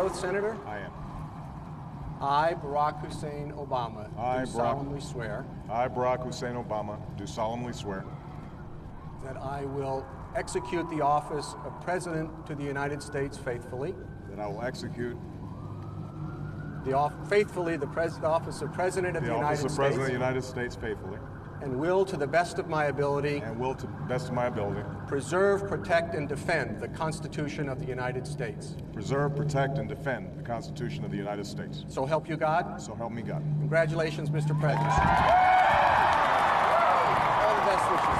oath, Senator? I am. I, Barack Hussein Obama, do solemnly swear. I, Barack Hussein Obama, do solemnly swear that I will execute the office of President to the United States faithfully. that I will execute The office of President of the United States. President of the United States faithfully. And will, to the best of my ability, preserve, protect, and defend the Constitution of the United States. Preserve, protect, and defend the Constitution of the United States. So help you God. So help me God. Congratulations, Mr. President. All the best wishes.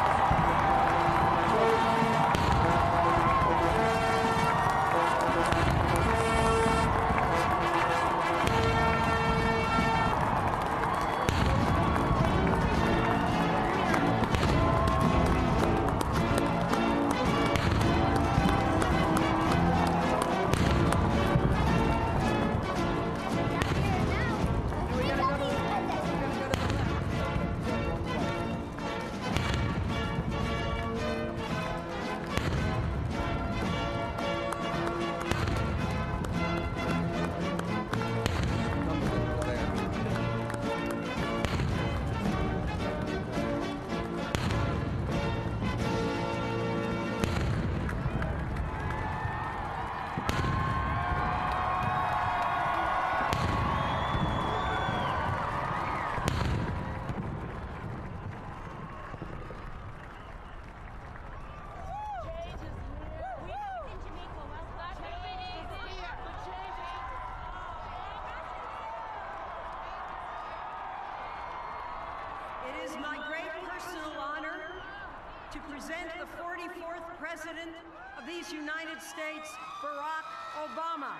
It is my great personal honor to present the 44th President of these United States, Barack Obama.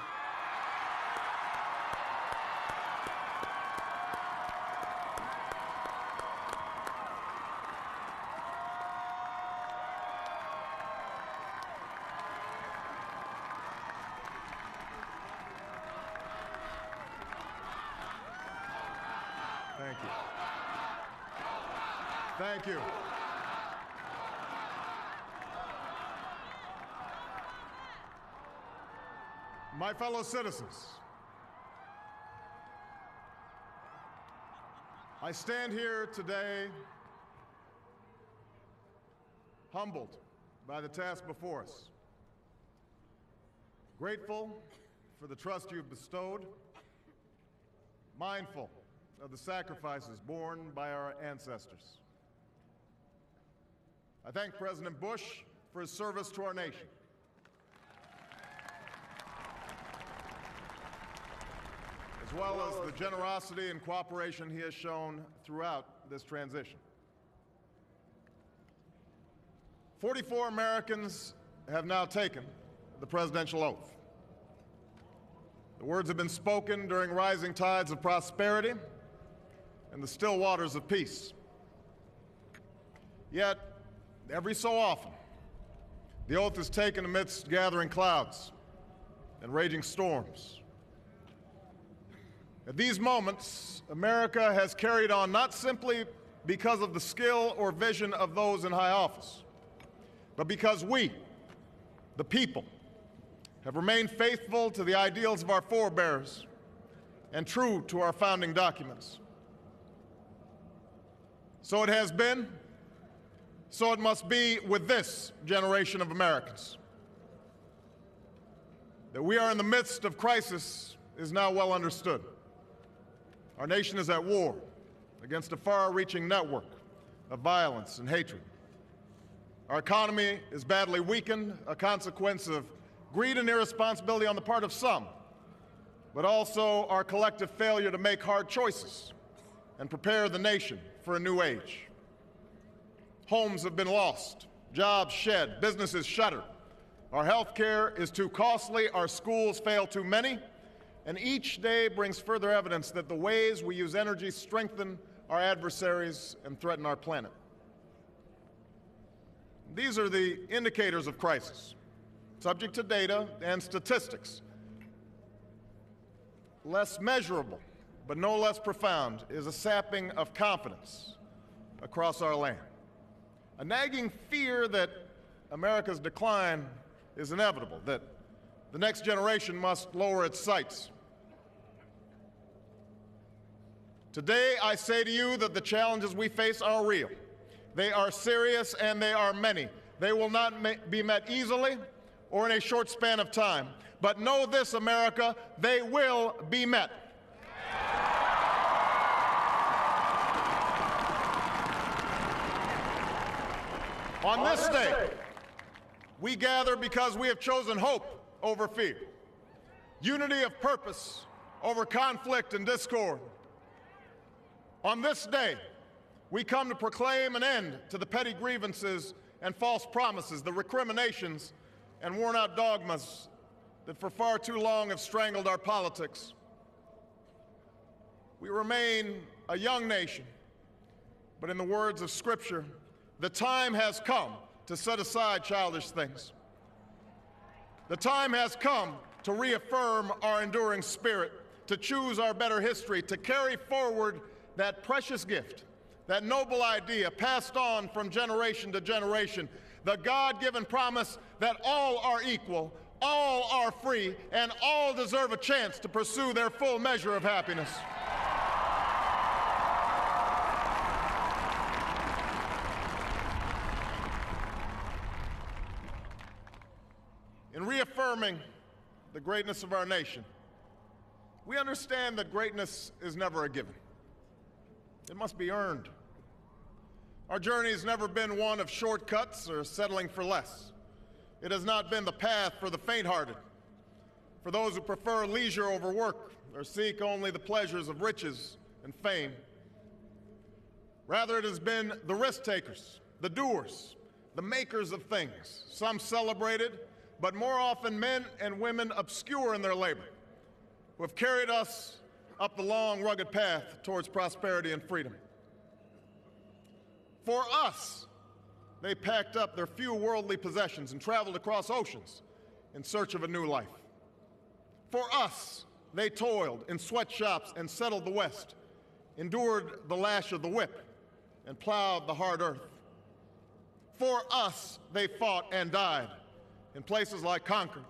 Thank you. Thank you. My fellow citizens, I stand here today humbled by the task before us, grateful for the trust you've bestowed, mindful of the sacrifices borne by our ancestors. I thank President Bush for his service to our nation. As well as the generosity and cooperation he has shown throughout this transition. 44 Americans have now taken the presidential oath. The words have been spoken during rising tides of prosperity and the still waters of peace. Yet, every so often, the oath is taken amidst gathering clouds and raging storms. At these moments, America has carried on not simply because of the skill or vision of those in high office, but because we, the people, have remained faithful to the ideals of our forebears and true to our founding documents. So it has been, so it must be with this generation of Americans. That we are in the midst of crisis is now well understood. Our nation is at war against a far-reaching network of violence and hatred. Our economy is badly weakened, a consequence of greed and irresponsibility on the part of some, but also our collective failure to make hard choices and prepare the nation for a new age. Homes have been lost, jobs shed, businesses shuttered. Our health care is too costly, our schools fail too many, and each day brings further evidence that the ways we use energy strengthen our adversaries and threaten our planet. These are the indicators of crisis, subject to data and statistics. Less measurable, but no less profound, is a sapping of confidence across our land. A nagging fear that America's decline is inevitable, that The next generation must lower its sights. Today, I say to you that the challenges we face are real. They are serious and they are many. They will not be met easily or in a short span of time. But know this, America, they will be met. On this day, we gather because we have chosen hope over fear, unity of purpose over conflict and discord. On this day, we come to proclaim an end to the petty grievances and false promises, the recriminations and worn-out dogmas that for far too long have strangled our politics. We remain a young nation, but in the words of Scripture, the time has come to set aside childish things. The time has come to reaffirm our enduring spirit, to choose our better history, to carry forward that precious gift, that noble idea passed on from generation to generation, the God-given promise that all are equal, all are free, and all deserve a chance to pursue their full measure of happiness. In reaffirming the greatness of our nation, we understand that greatness is never a given. It must be earned. Our journey has never been one of shortcuts or settling for less. It has not been the path for the faint-hearted, for those who prefer leisure over work or seek only the pleasures of riches and fame. Rather, it has been the risk-takers, the doers, the makers of things, some celebrated, but more often men and women obscure in their labor, who have carried us up the long, rugged path towards prosperity and freedom. For us, they packed up their few worldly possessions and traveled across oceans in search of a new life. For us, they toiled in sweatshops and settled the West, endured the lash of the whip, and plowed the hard earth. For us, they fought and died in places like Concord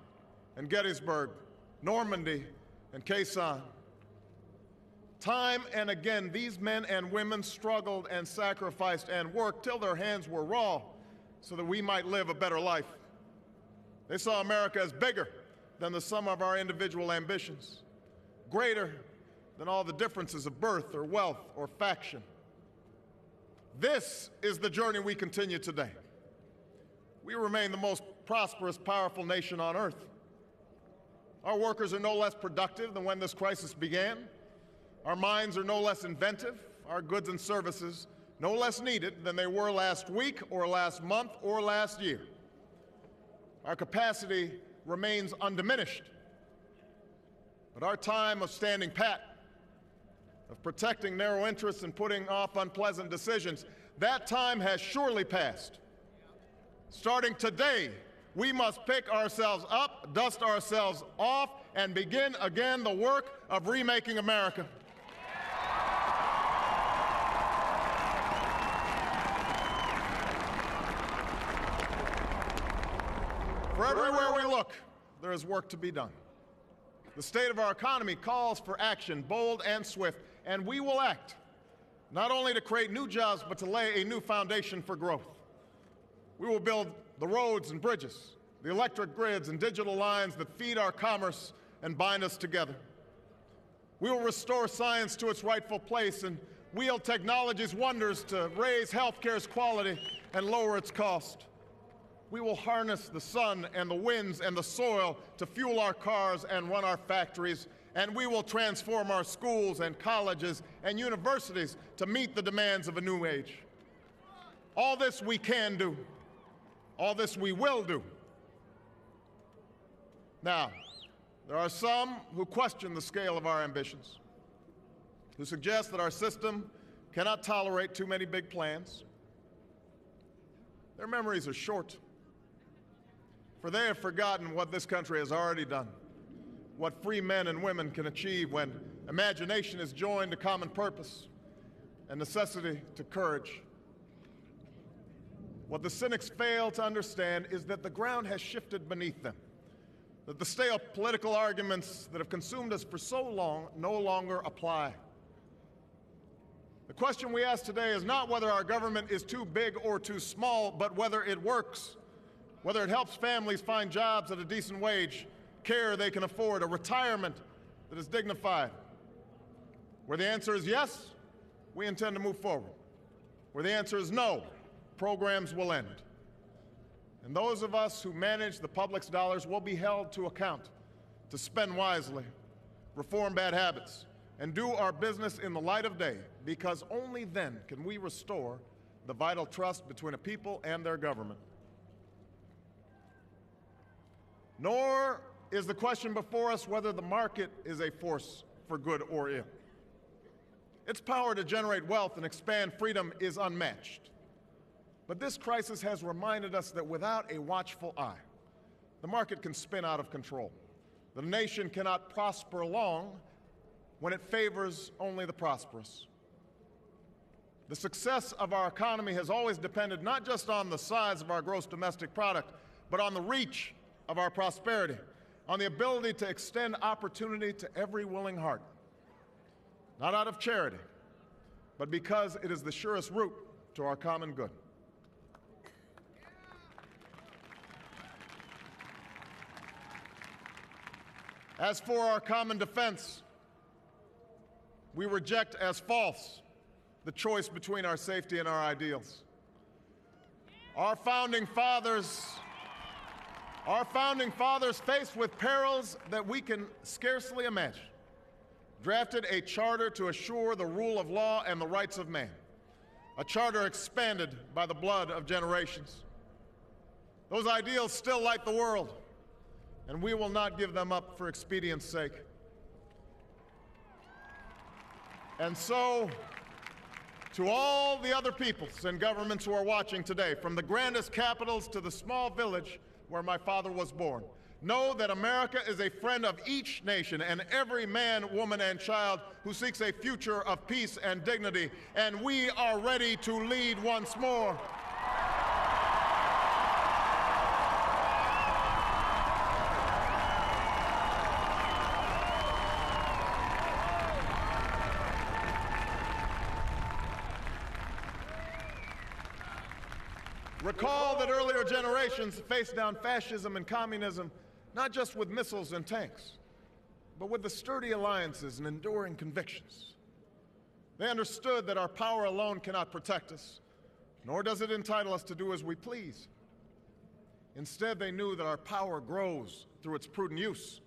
and Gettysburg, Normandy and Quezon. Time and again, these men and women struggled and sacrificed and worked till their hands were raw so that we might live a better life. They saw America as bigger than the sum of our individual ambitions, greater than all the differences of birth or wealth or faction. This is the journey we continue today. We remain the most prosperous, powerful nation on earth. Our workers are no less productive than when this crisis began. Our minds are no less inventive, our goods and services no less needed than they were last week or last month or last year. Our capacity remains undiminished, but our time of standing pat, of protecting narrow interests and putting off unpleasant decisions, that time has surely passed. Starting today, we must pick ourselves up, dust ourselves off, and begin again the work of remaking America. For everywhere we look, there is work to be done. The state of our economy calls for action, bold and swift, and we will act, not only to create new jobs, but to lay a new foundation for growth. We will build the roads and bridges, the electric grids and digital lines that feed our commerce and bind us together. We will restore science to its rightful place and wield technology's wonders to raise healthcare's quality and lower its cost. We will harness the sun and the winds and the soil to fuel our cars and run our factories, and we will transform our schools and colleges and universities to meet the demands of a new age. All this we can do. All this we will do. Now, there are some who question the scale of our ambitions, who suggest that our system cannot tolerate too many big plans. Their memories are short, for they have forgotten what this country has already done, what free men and women can achieve when imagination is joined to common purpose and necessity to courage. What the cynics fail to understand is that the ground has shifted beneath them. that the stale political arguments that have consumed us for so long no longer apply. The question we ask today is not whether our government is too big or too small, but whether it works, whether it helps families find jobs at a decent wage, care they can afford, a retirement that is dignified. Where the answer is yes, we intend to move forward. Where the answer is no, programs will end. And those of us who manage the public's dollars will be held to account to spend wisely, reform bad habits, and do our business in the light of day, because only then can we restore the vital trust between a people and their government. Nor is the question before us whether the market is a force for good or ill. Its power to generate wealth and expand freedom is unmatched. But this crisis has reminded us that without a watchful eye, the market can spin out of control. The nation cannot prosper long when it favors only the prosperous. The success of our economy has always depended not just on the size of our gross domestic product, but on the reach of our prosperity, on the ability to extend opportunity to every willing heart. Not out of charity, but because it is the surest route to our common good. As for our common defense, we reject as false the choice between our safety and our ideals. Our founding fathers, faced with perils that we can scarcely imagine, drafted a charter to assure the rule of law and the rights of man, a charter expanded by the blood of generations. Those ideals still light the world, and we will not give them up for expedience' sake. And so, to all the other peoples and governments who are watching today, from the grandest capitals to the small village where my father was born, know that America is a friend of each nation and every man, woman, and child who seeks a future of peace and dignity, and we are ready to lead once more. Recall that earlier generations faced down fascism and communism not just with missiles and tanks, but with the sturdy alliances and enduring convictions. They understood that our power alone cannot protect us, nor does it entitle us to do as we please. Instead, they knew that our power grows through its prudent use.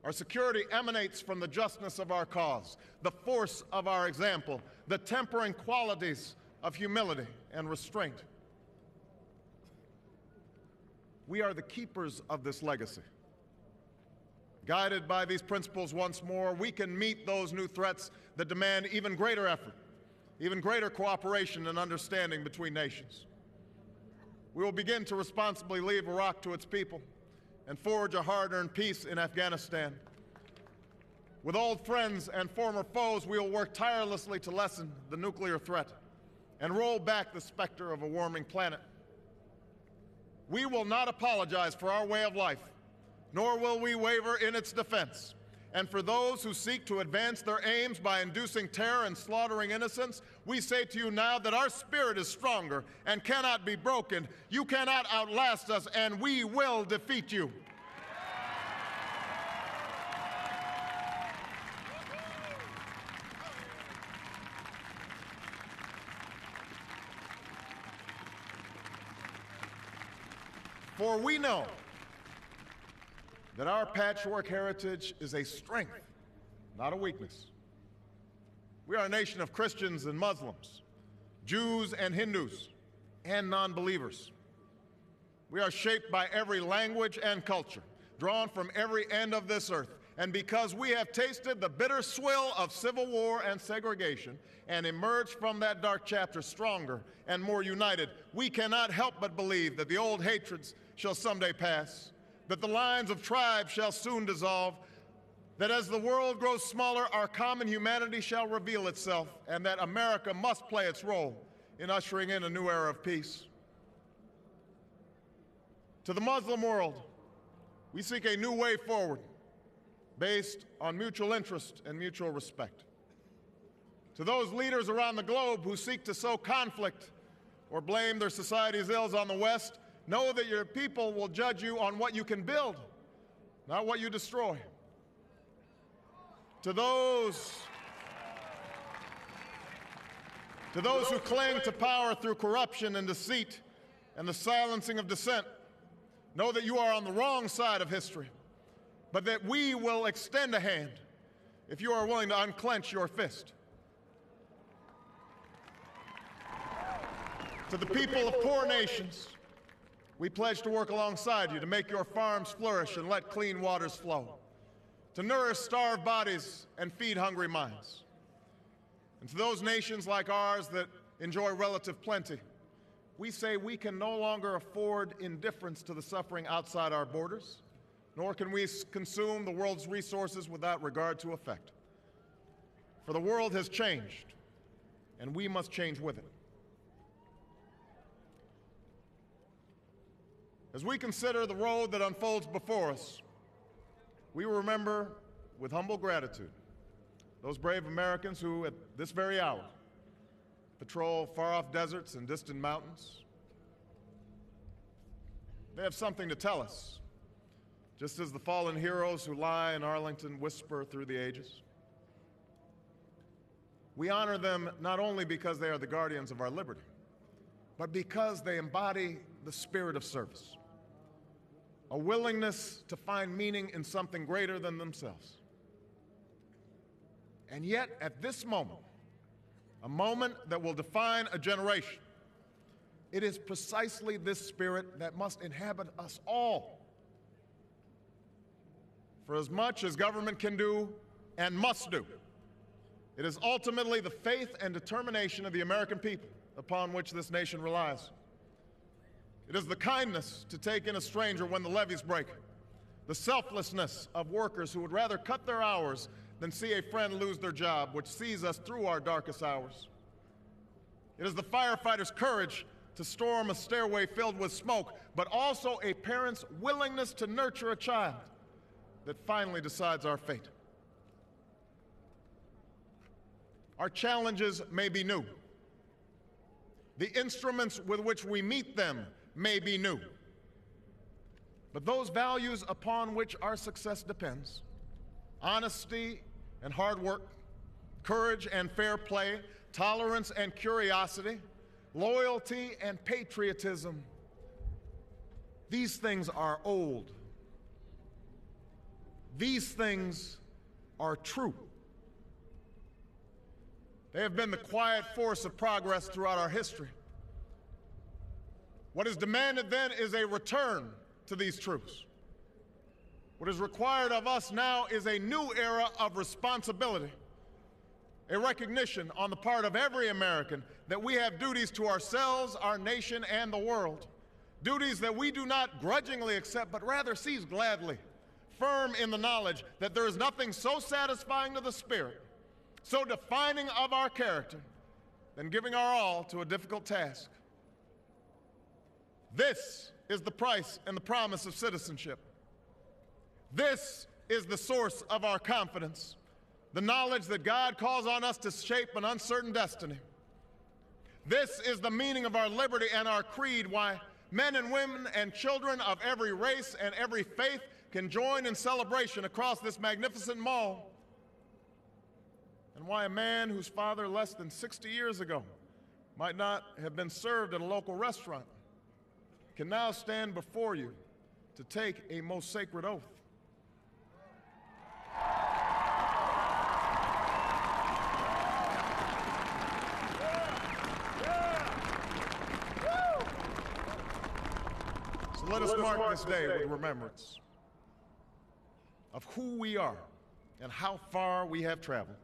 Our security emanates from the justness of our cause, the force of our example, the tempering qualities of humility and restraint. We are the keepers of this legacy. Guided by these principles once more, we can meet those new threats that demand even greater effort, even greater cooperation and understanding between nations. We will begin to responsibly leave Iraq to its people and forge a hard-earned peace in Afghanistan. With old friends and former foes, we will work tirelessly to lessen the nuclear threat and roll back the specter of a warming planet. We will not apologize for our way of life, nor will we waver in its defense. And for those who seek to advance their aims by inducing terror and slaughtering innocents, we say to you now that our spirit is stronger and cannot be broken. You cannot outlast us, and we will defeat you. For we know that our patchwork heritage is a strength, not a weakness. We are a nation of Christians and Muslims, Jews and Hindus, and non-believers. We are shaped by every language and culture, drawn from every end of this earth. And because we have tasted the bitter swill of civil war and segregation and emerged from that dark chapter stronger and more united, we cannot help but believe that the old hatreds shall someday pass, that the lines of tribes shall soon dissolve, that as the world grows smaller, our common humanity shall reveal itself, and that America must play its role in ushering in a new era of peace. To the Muslim world, We seek a new way forward based on mutual interest and mutual respect. To those leaders around the globe who seek to sow conflict or blame their society's ills on the West, know that your people will judge you on what you can build, not what you destroy. To those who cling to power through corruption and deceit and the silencing of dissent, know that you are on the wrong side of history, but that we will extend a hand if you are willing to unclench your fist. To the people of poor nations, we pledge to work alongside you to make your farms flourish and let clean waters flow, to nourish starved bodies and feed hungry minds. And to those nations like ours that enjoy relative plenty, we say we can no longer afford indifference to the suffering outside our borders, nor can we consume the world's resources without regard to effect. For the world has changed, and we must change with it. As we consider the road that unfolds before us, we remember with humble gratitude those brave Americans who, at this very hour, patrol far-off deserts and distant mountains. They have something to tell us, just as the fallen heroes who lie in Arlington whisper through the ages. We honor them not only because they are the guardians of our liberty, but because they embody the spirit of service, a willingness to find meaning in something greater than themselves. And yet, at this moment, a moment that will define a generation, it is precisely this spirit that must inhabit us all. For as much as government can do and must do, it is ultimately the faith and determination of the American people upon which this nation relies. It is the kindness to take in a stranger when the levees break, the selflessness of workers who would rather cut their hours than see a friend lose their job, which sees us through our darkest hours. It is the firefighter's courage to storm a stairway filled with smoke, but also a parent's willingness to nurture a child that finally decides our fate. Our challenges may be new. The instruments with which we meet them may be new. But those values upon which our success depends, honesty and hard work, courage and fair play, tolerance and curiosity, loyalty and patriotism, these things are old. These things are true. They have been the quiet force of progress throughout our history. What is demanded then is a return to these truths. What is required of us now is a new era of responsibility, a recognition on the part of every American that we have duties to ourselves, our nation, and the world, duties that we do not grudgingly accept, but rather seize gladly, firm in the knowledge that there is nothing so satisfying to the spirit, so defining of our character, than giving our all to a difficult task. This is the price and the promise of citizenship. This is the source of our confidence, the knowledge that God calls on us to shape an uncertain destiny. This is the meaning of our liberty and our creed, why men and women and children of every race and every faith can join in celebration across this magnificent mall, and why a man whose father less than 60 years ago might not have been served at a local restaurant can now stand before you to take a most sacred oath. So let us mark this day with remembrance of who we are and how far we have traveled.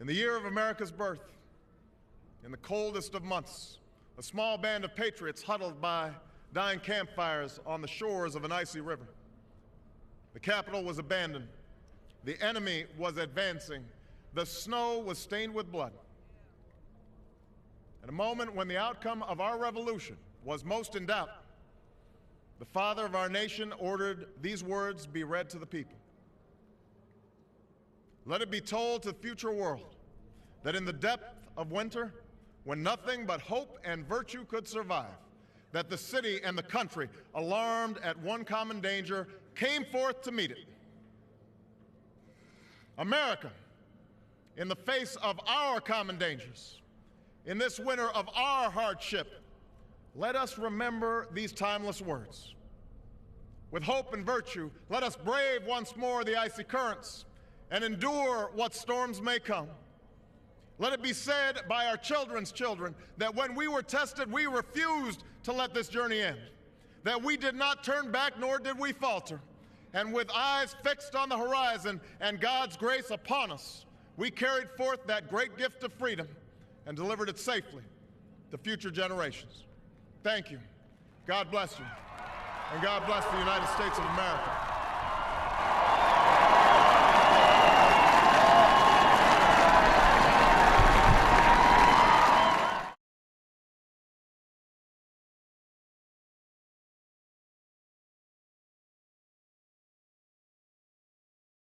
In the year of America's birth, in the coldest of months, a small band of patriots huddled by dying campfires on the shores of an icy river. The capital was abandoned. The enemy was advancing. The snow was stained with blood. At a moment when the outcome of our revolution was most in doubt, the father of our nation ordered these words be read to the people. Let it be told to the future world that in the depth of winter, when nothing but hope and virtue could survive, that the city and the country, alarmed at one common danger, came forth to meet it. America, in the face of our common dangers, in this winter of our hardship, let us remember these timeless words. With hope and virtue, let us brave once more the icy currents and endure what storms may come. Let it be said by our children's children that when we were tested, we refused to let this journey end, that we did not turn back nor did we falter, and with eyes fixed on the horizon and God's grace upon us, we carried forth that great gift of freedom and delivered it safely to future generations. Thank you. God bless you. And God bless the United States of America.